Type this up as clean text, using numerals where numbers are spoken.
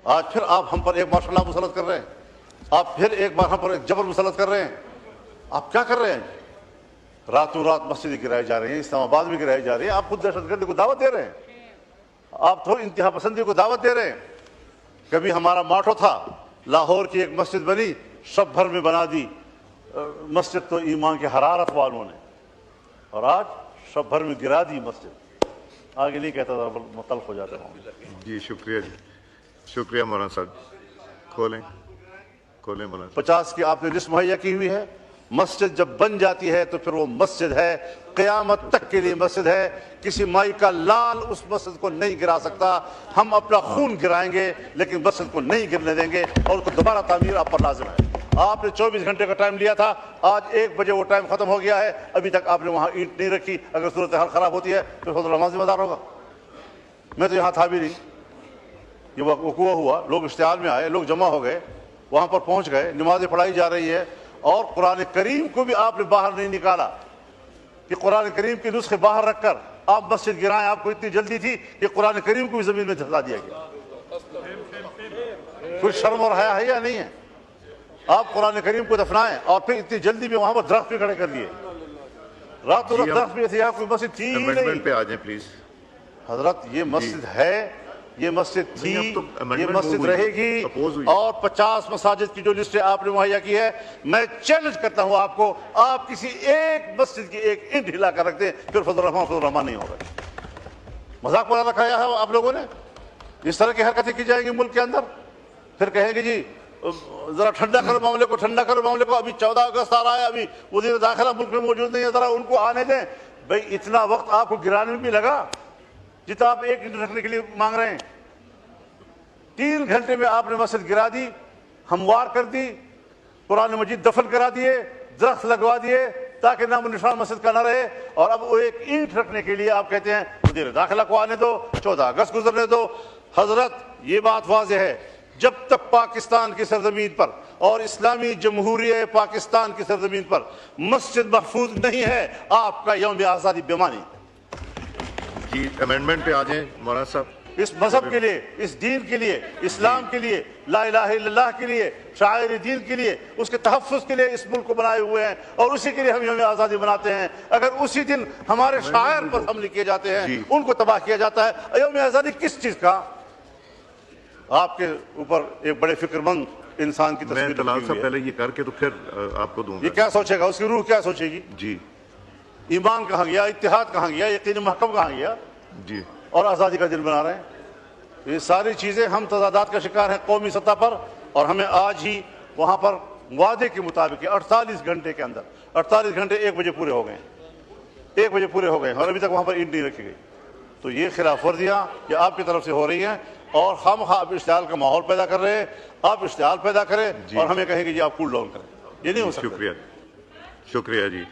آج پھر آپ ہم پر ایک مارشل لا مسلط کر رہے ہیں, آپ پھر ایک بار ہم پر ایک جبر مسلط کر رہے ہیں. آپ کیا کر رہے ہیں؟ راتوں رات مسجدیں گرائی جا رہی ہیں, اسلام آباد میں گرائی جا رہی ہیں. آپ خود دہشت گردی کو دعوت دے رہے ہیں, آپ تو انتہا پسندی کو دعوت دے رہے ہیں. کبھی ہمارا ماٹو تھا, لاہور کی ایک مسجد بنی, شب بھر میں بنا دی مسجد تو ایمان کی حرارت والوں نے, اور آج شب بھر میں گرا دی مسجد. آگے نہیں کہتا تھا, متلف ہو جاتا ہوں. جی شکریہ جی, شکریہ مولانا صاحب. کھولیں مولانا. 50 کی آپ نے لسٹ مہیا کی ہوئی ہے. مسجد جب بن جاتی ہے تو پھر وہ مسجد ہے, قیامت تک کے لیے مسجد ہے. کسی مائی کا لال اس مسجد کو نہیں گرا سکتا. ہم اپنا خون گرائیں گے لیکن مسجد کو نہیں گرنے دیں گے, اور اس کو دوبارہ تعمیر آپ پر لازم ہے. آپ نے 24 گھنٹے کا ٹائم لیا تھا, آج 1 بجے وہ ٹائم ختم ہو گیا ہے, ابھی تک آپ نے وہاں اینٹ نہیں رکھی. اگر صورتحال خراب ہوتی ہے تو فضل الرحمان ذمہ دار ہوگا. میں تو یہاں تھا بھی نہیں, یہ وقوع ہوا, لوگ اشتعال میں آئے, لوگ جمع ہو گئے, وہاں پر پہنچ گئے, نمازیں پڑھائی جا رہی ہے, اور قرآن کریم کو بھی آپ نے باہر نہیں نکالا کہ قرآن کریم کے نسخے باہر رکھ کر آپ مسجد گرائیں. آپ کو اتنی جلدی تھی کہ قرآن کریم کو بھی زمین میں دھسا دیا گیا. کچھ شرم اور حیا ہے یا نہیں ہے؟ آپ قرآن کریم کو دفنائیں اور پھر اتنی جلدی میں وہاں پر درخت بھی کھڑے کر دیے. رات و رات درخت بھی تھے, یہاں کوئی مسجد تھی ہی نہیں. پہ آ جائیں پلیز. حضرت یہ مسجد ہے, یہ مسجد تھی, یہ مسجد رہے گی, اور 50 مساجد کی جو لسٹ آپ نے مہیا کی ہے, میں چیلنج کرتا ہوں آپ کو, آپ کسی ایک مسجد کی ایک اینٹ ہلا کر رکھ دیں, پھر فضل الرحمان نہیں ہوگا. مذاق بنا رکھا ہے آپ لوگوں نے. اس طرح کی حرکتیں کی جائیں گی ملک کے اندر, پھر کہیں گے جی ذرا ٹھنڈا کرو معاملے کو, ٹھنڈا کرو معاملے کو. ابھی 14 اگست آ رہا ہے, ابھی وزیر داخلہ ملک میں موجود نہیں ہے, ذرا ان کو آنے دیں. بھائی اتنا وقت آپ کو گرانے میں بھی لگا جتنا آپ ایک اینٹ رکھنے کے لیے مانگ رہے ہیں. 3 گھنٹے میں آپ نے مسجد گرا دی, ہموار کر دی, قرآن مجید دفن کرا دیے, درخت لگوا دیے تاکہ نام و نشان مسجد کا نہ رہے. اور اب وہ ایک اینٹ رکھنے کے لیے آپ کہتے ہیں وزیر داخلہ کو آنے دو, 14 اگست گزرنے دو. حضرت یہ بات واضح ہے, جب تک پاکستان کی سرزمین پر اور اسلامی جمہوریہ پاکستان کی سرزمین پر مسجد محفوظ نہیں ہے, آپ کا یوم آزادی بیمانی. جی امینڈمنٹ پہ آ جائیں مولانا صاحب. اس مذہب کے لیے, اس دین کے لیے, اسلام کے لیے, لا الہ الا اللہ کے لیے, شاعر دین کے لیے, اس کے تحفظ کے لیے اس ملک کو بنائے ہوئے ہیں, اور اسی کے لیے ہم یوم آزادی مناتے ہیں. اگر اسی دن ہمارے شاعر پر حملے کیے جاتے ہیں, ان کو تباہ کیا جاتا ہے, یوم آزادی کس چیز کا؟ آپ کے اوپر ایک بڑے فکر مند انسان کی تصویر طلال صاحب پہلے یہ کر کے تو پھر آپ کو دوں گا. یہ کیا سوچے گا, اس کی روح کیا سوچے گی؟ جی ایمان کہاں گیا, اتحاد کہاں گیا, یقین محکم کہاں گیا, جی, اور آزادی کا دن بنا رہے ہیں. یہ ساری چیزیں ہم تضادات کا شکار ہیں قومی سطح پر, اور ہمیں آج ہی وہاں پر وعدے کے مطابق 48 گھنٹے کے اندر, 48 گھنٹے 1 بجے پورے ہو گئے, 1 بجے پورے ہو گئے, اور ابھی تک وہاں پر اینٹ نہیں رکھی گئی. تو یہ خلاف ورزیاں یہ آپ کی طرف سے ہو رہی ہیں, اور ہم آپ اشتعال کا ماحول پیدا کر رہے ہیں. آپ اشتعال پیدا کریں اور ہمیں کہیں کہ جی آپ کول ڈاؤن کریں, یہ نہیں ہو سکتا. شکریہ جی.